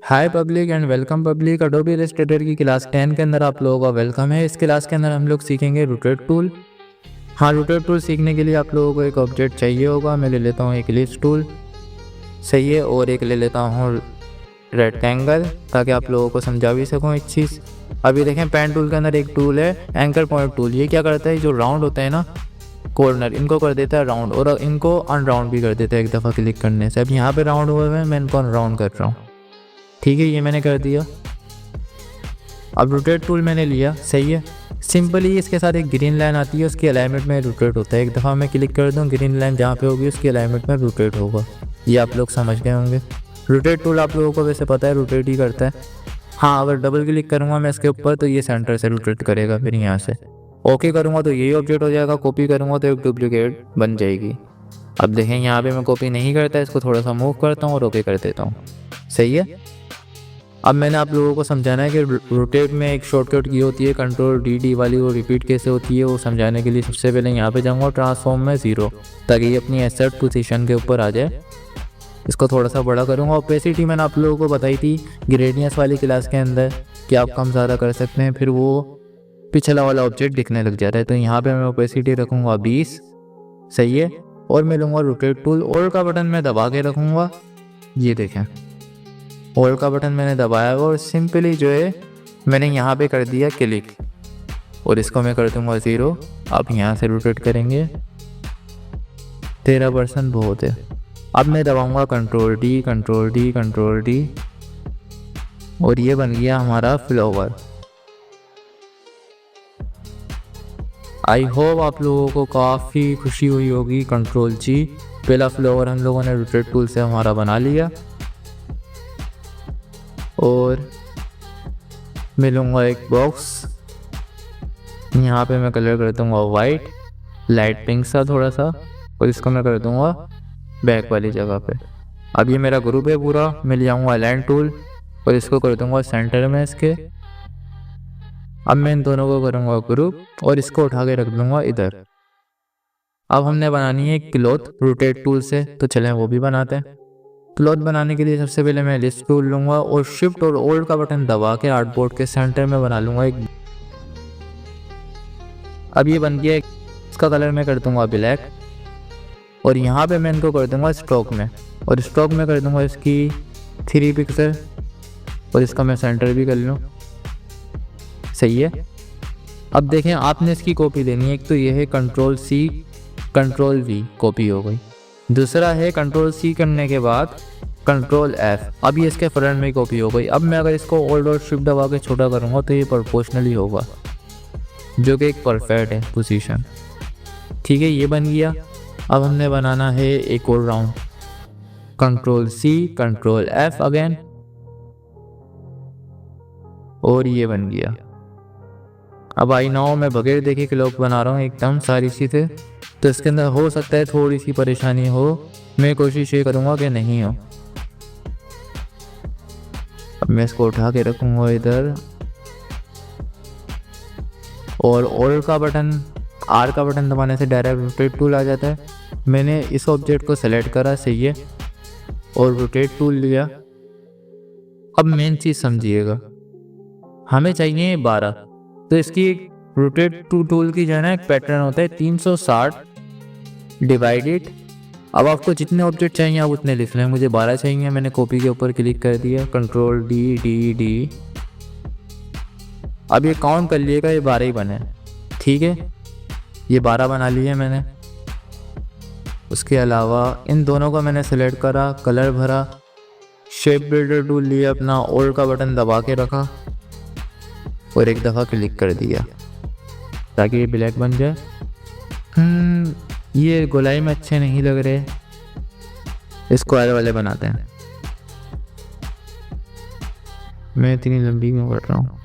Hi public and welcome public. Adobe Illustrator की class 10 के अंदर आप लोगों का वेलकम है। इस क्लास के अंदर हम लोग सीखेंगे रोटेट टूल। हाँ, रोटेट टूल सीखने के लिए आप लोगों को एक ऑब्जेक्ट चाहिए होगा। मैं ले लेता हूँ एक इलिप्स टूल, सही है, और एक ले लेता हूँ रेक्टेंगल, ताकि आप लोगों को समझा भी सकूँ एक चीज़। अभी देखें, पेन टूल के अंदर एक टूल है एंकर पॉइंट टूल। ये क्या करता है, जो राउंड होता है ना कॉर्नर, इनको कर देता है राउंड और इनको अनराउंड भी कर देता है एक दफ़ा क्लिक करने से। अब यहाँ पे राउंड हुए हुए हैं, मैं इनको अनराउंड कर रहा हूँ। ठीक है, ये मैंने कर दिया। अब रोटेट टूल मैंने लिया, सही है। सिंपली इसके साथ एक ग्रीन लाइन आती है, उसकी अलाइनमेंट में रोटेट होता है। एक दफ़ा मैं क्लिक कर दूँ, ग्रीन लाइन जहाँ पे होगी उसकी अलाइनमेंट में रोटेट होगा। ये आप लोग समझ गए होंगे। रोटेट टूल आप लोगों को वैसे पता है रोटेट ही करता है। हाँ, अगर डबल क्लिक करूँगा मैं इसके ऊपर तो ये सेंटर से रोटेट करेगा। फिर यहाँ से ओके करूँगा तो यही ऑब्जेक्ट हो जाएगा, कॉपी करूँगा तो एक डुप्लीकेट बन जाएगी। अब देखें, यहाँ पे मैं कॉपी नहीं करता, इसको थोड़ा सा मूव करता हूँ और ओके कर देता हूँ, सही है। अब मैंने आप लोगों को समझाना है कि रोटेट में एक शॉर्टकट की होती है कंट्रोल डी वाली, वो रिपीट कैसे होती है वो समझाने के लिए सबसे पहले यहाँ पे जाऊँगा ट्रांसफॉर्म में 0, ताकि ये अपनी एसेट पोजीशन के ऊपर आ जाए। इसको थोड़ा सा बड़ा करूँगा। ओपेसिटी मैंने आप लोगों को बताई थी ग्रेडियंस वाली क्लास के अंदर कि आप कम ज़्यादा कर सकते हैं, फिर वो पिछला वाला ऑब्जेक्ट दिखने लग जाता है। तो यहाँ पर मैं ओपेसिटी रखूँगा 20, सही है। और मैं लूँगा रोटेट टूल, और का बटन मैं दबा के रखूँगा। ये देखें, होल्ड का बटन मैंने दबाया और सिंपली जो है मैंने यहाँ पे कर दिया क्लिक, और इसको मैं कर दूँगा 0। अब यहाँ से रोटेट करेंगे, 13% बहुत है। अब मैं दबाऊँगा कंट्रोल डी, और ये बन गया हमारा फ्लावर। आई होप आप लोगों को काफ़ी खुशी हुई होगी। कंट्रोल जी, पहला फ्लावर हम लोगों ने रोटेट टूल से हमारा बना लिया। और मैं लूँगा एक बॉक्स, यहाँ पे मैं कलर कर दूँगा वाइट, लाइट पिंक सा थोड़ा सा, और इसको मैं कर दूँगा बैक वाली जगह पे। अब ये मेरा ग्रुप है पूरा। मैं ले आऊँगा अलाइन टूल और इसको कर दूँगा सेंटर में इसके। अब मैं इन दोनों को करूँगा ग्रुप और इसको उठा के रख दूँगा इधर। अब हमने बनानी है क्लॉथ रोटेट टूल से, तो चलें वो भी बनाते हैं। क्लॉथ बनाने के लिए सबसे पहले मैं लिस्ट टूल लूँगा और शिफ्ट और ओल्ड का बटन दबा के आर्टबोर्ड के सेंटर में बना लूँगा एक। अब ये बन गया। इसका कलर मैं कर दूँगा ब्लैक, और यहाँ पे मैं इनको कर दूँगा स्ट्रोक में, और स्ट्रोक में कर दूँगा इसकी 3 पिक्सल, और इसका मैं सेंटर भी कर लूँ, सही है। अब देखें, आपने इसकी कॉपी लेनी है। एक तो ये है control C control V, copy हो गई। दूसरा है कंट्रोल C करने के बाद कंट्रोल F, अब ये इसके फ्रंट में कॉपी हो गई। अब मैं अगर इसको ओल्ड और शिफ्ट दबा के छोटा करूँगा तो ये प्रोपोर्शनली होगा, जो कि एक परफेक्ट है पोजीशन। ठीक है, ये बन गया। अब हमने बनाना है एक और round, control C control F again, और ये बन गया। अब आई नाउ मैं बगैर देखे क्लॉक बना रहा हूँ एकदम सारी चीज़ें, तो इसके अंदर हो सकता है थोड़ी सी परेशानी हो। मैं कोशिश ये करूँगा कि नहीं हो। अब मैं इसको उठा के रखूँगा इधर, और ऑल का बटन, आर का बटन दबाने से डायरेक्ट रोटेट टूल आ जाता है। मैंने इस ऑब्जेक्ट को सेलेक्ट करा, सही है, और रोटेट टूल लिया। अब मेन चीज़ समझिएगा, हमें चाहिए 12, तो इसकी रोटेट टूल की जो है ना एक पैटर्न होता है 360 डिवाइडेड। अब आपको जितने ऑब्जेक्ट चाहिए आप उतने लिख लें। मुझे 12 चाहिए, मैंने कॉपी के ऊपर क्लिक कर दिया, कंट्रोल डी। अब ये काउंट कर लिएगा, ये 12 ही बने, ठीक है। ये 12 बना लिए मैंने। उसके अलावा इन दोनों को मैंने सेलेक्ट करा, कलर भरा, शेप बिल्डर टूल लिया अपना, ओल्ड का बटन दबा के रखा और एक दफ़ा क्लिक कर दिया ताकि ये ब्लैक बन जाए। ये गोलाई में अच्छे नहीं लग रहे, स्क्वायर वाले बनाते हैं। मैं इतनी लंबी में बढ़ रहा हूँ।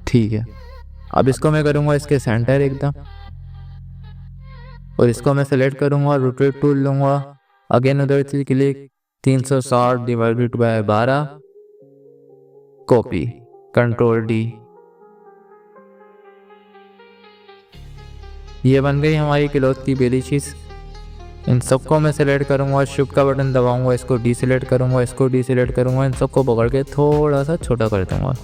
ठीक है, अब इसको मैं करूँगा इसके सेंटर एकदम, और इसको मैं सेलेक्ट करूँगा, रोटेट टूल लूँगा, अगेन उधर से click, 360 divided by 12, copy, control D। ये बन गई हमारी क्लॉथ की पहली चीज़। इन सबको मैं सिलेक्ट करूँगा, शिफ्ट का बटन दबाऊँगा, इसको डीसिलेक्ट करूँगा, इसको डीसिलेक्ट करूँगा, इन सबको पकड़ के थोड़ा सा छोटा कर दूँगा।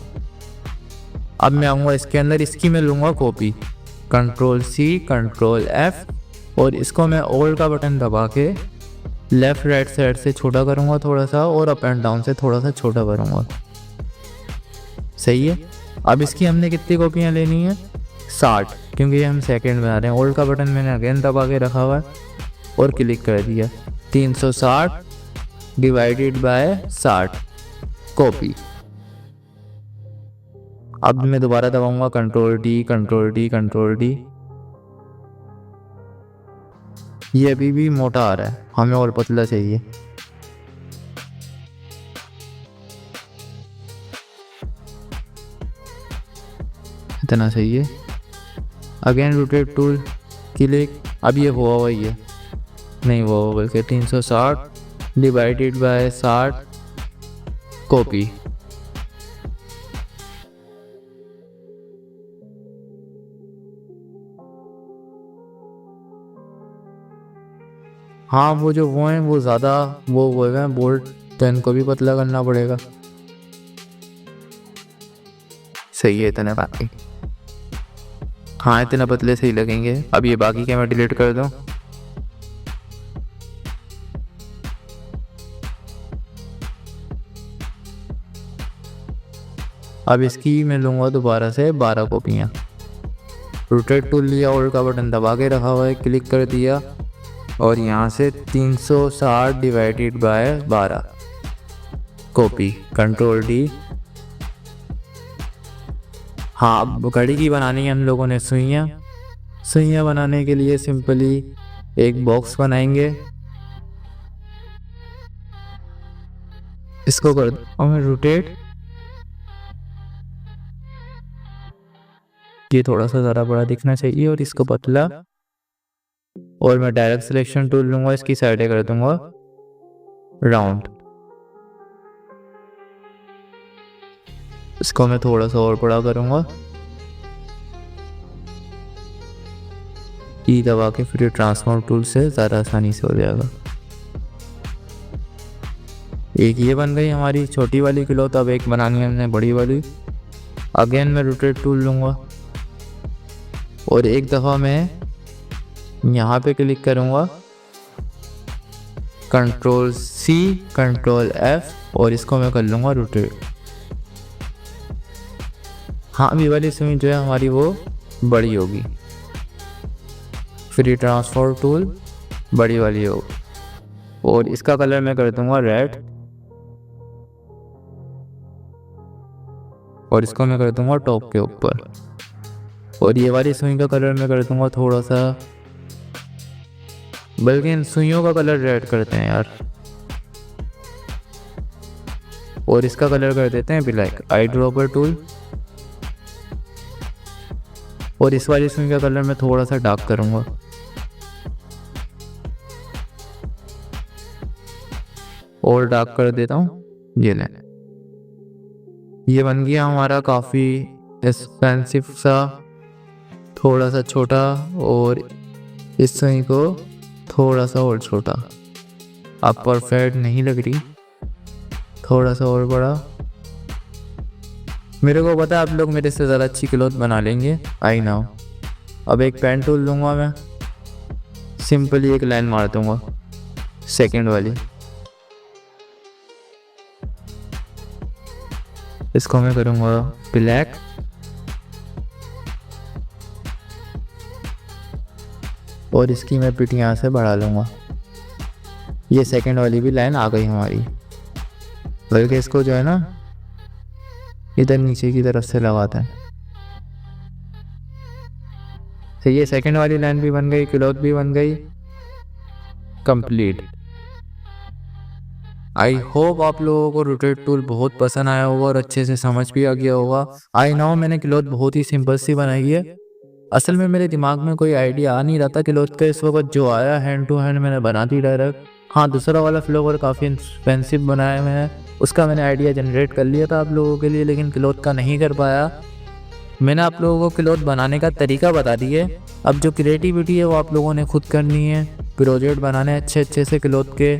अब मैं आऊँगा इसके अंदर, इसकी मैं लूँगा copy, control C, control F, और इसको मैं ऑल का बटन दबा के लेफ़्ट राइट साइड से छोटा करूँगा थोड़ा सा, और अप एंड डाउन से थोड़ा सा छोटा करूँगा। सही है। अब इसकी हमने कितनी कॉपियाँ लेनी है? 60, क्योंकि ये हम सेकंड में आ रहे हैं। ऑल का बटन मैंने अगेन दबा के रखा हुआ है और क्लिक कर दिया। 360 डिवाइडेड बाय 60 कॉपी। अब मैं दोबारा दबाऊंगा control D, control D, control D. ये अभी भी मोटा आ रहा है, हमें और पतला चाहिए। इतना सही है। Again rotate tool click. अब ये हुआ हुआ ही है, नहीं हुआ बल्कि 360 डिवाइडेड बाय 60 कॉपी। हाँ वो जो वो हैं वो ज़्यादा वो हैं बोल्ट, तो इनको भी पतला करना पड़ेगा। सही है इतना बाकी। हाँ इतना पतले सही लगेंगे। अब ये बाकी क्या मैं डिलीट कर दूँ? अब इसकी मैं लूँगा दोबारा से 12 कॉपियाँ। रोटेट टूल लिया, ऑल्ट का बटन दबा के रखा हुआ है, क्लिक कर दिया और यहाँ से 360 divided by 12 copy, control D. हाँ अब घड़ी की बनानी है हम लोगों ने सुइयाँ। सुइयाँ बनाने के लिए सिंपली एक बॉक्स बनाएंगे, इसको कर दो मैं रोटेट। ये थोड़ा सा ज़्यादा बड़ा दिखना चाहिए और इसको पतला, और मैं डायरेक्ट सिलेक्शन टूल लूँगा, इसकी साइडें कर दूंगा राउंड। इसको मैं थोड़ा सा और बड़ा करूँगा, ई दबा के, फिर ट्रांसफॉर्म टूल से ज़्यादा आसानी से हो जाएगा। एक ये बन गई हमारी छोटी वाली क्लॉथ। अब एक बनानी है हमने बड़ी वाली। अगेन मैं रोटेट टूल लूँगा और एक दफ़ा मैं यहाँ पे क्लिक करूँगा, कंट्रोल सी, कंट्रोल एफ, और इसको मैं कर लूँगा रोटेट। हाँ अभी वाली सुई जो है हमारी वो बड़ी होगी, फिर ट्रांसफॉर्म टूल बड़ी वाली होगी, और इसका कलर मैं कर दूँगा रेड, और इसको मैं कर दूँगा टॉप के ऊपर, और ये वाली सुई का कलर मैं कर दूँगा थोड़ा सा, बल्कि इन सुइयों का कलर रेड करते हैं यार, और इसका कलर कर देते हैं ब्लैक। आई ड्रॉपर टूल, और इस वाली सुई का कलर मैं थोड़ा सा डार्क करूँगा। और डार्क कर देता हूँ। ये लें, ये बन गया हमारा काफ़ी एक्सपेंसिव सा, थोड़ा सा छोटा, और इस सुई को थोड़ा सा और छोटा। अब परफेक्ट नहीं लग रही, थोड़ा सा और बड़ा। मेरे को पता है आप लोग मेरे से ज़्यादा अच्छी क्लॉथ बना लेंगे, आई नो। अब एक पेन टूल लूँगा मैं, सिंपली एक लाइन मार दूँगा सेकंड वाली, इसको मैं करूँगा ब्लैक, और इसकी मैं पिट यहाँ से बढ़ा लूँगा। ये सेकंड वाली भी लाइन आ गई हमारी, बल्कि इसको जो है ना इधर नीचे की तरफ से लगाते हैं। तो ये सेकंड वाली लाइन भी बन गई, क्लॉथ भी बन गई कंप्लीट। आई होप आप लोगों को रोटेट टूल बहुत पसंद आया होगा और अच्छे से समझ भी आ गया होगा। आई नो मैंने क्लॉथ बहुत ही सिंपल सी बनाई है। असल में मेरे दिमाग में कोई आइडिया आ नहीं रहा था क्लॉथ का इस वक्त, जो आया हैंड टू हैंड मैंने बना दी डायरेक्ट। हाँ दूसरा वाला फ्लावर काफ़ी एक्सपेंसिव बनाया मैंने, उसका मैंने आइडिया जनरेट कर लिया था आप लोगों के लिए, लेकिन क्लॉथ का नहीं कर पाया। मैंने आप लोगों को क्लॉथ बनाने का तरीका बता दिया है, अब जो क्रिएटिविटी है वो आप लोगों ने खुद करनी है। प्रोजेक्ट बनाने अच्छे से क्लॉथ के।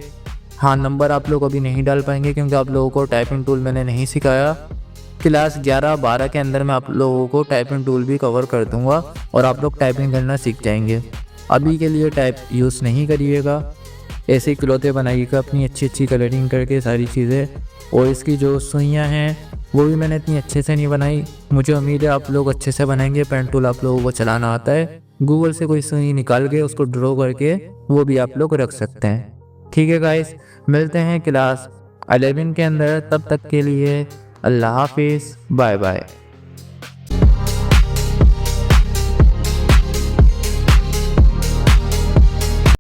हाँ, नंबर आप लोग अभी नहीं डाल पाएंगे क्योंकि आप लोगों को टाइपिंग टूल मैंने नहीं सिखाया। क्लास 11-12 के अंदर मैं आप लोगों को टाइपिंग टूल भी कवर कर दूंगा और आप लोग टाइपिंग करना सीख जाएंगे। अभी के लिए टाइप यूज़ नहीं करिएगा, ऐसे ही क्लॉथें बनाइएगा अपनी अच्छी कलरिंग करके सारी चीज़ें। और इसकी जो सुइयाँ हैं वो भी मैंने इतनी अच्छे से नहीं बनाई, मुझे उम्मीद है आप लोग अच्छे से बनाएंगे। पेन टूल आप लोगों को चलाना आता है, गूगल से कोई सुई निकाल के उसको ड्रॉ करके वो भी आप लोग रख सकते हैं। ठीक है गाइस, मिलते हैं क्लास 11 के अंदर, तब तक के लिए अल्लाह हाफिज़, बाय बाय।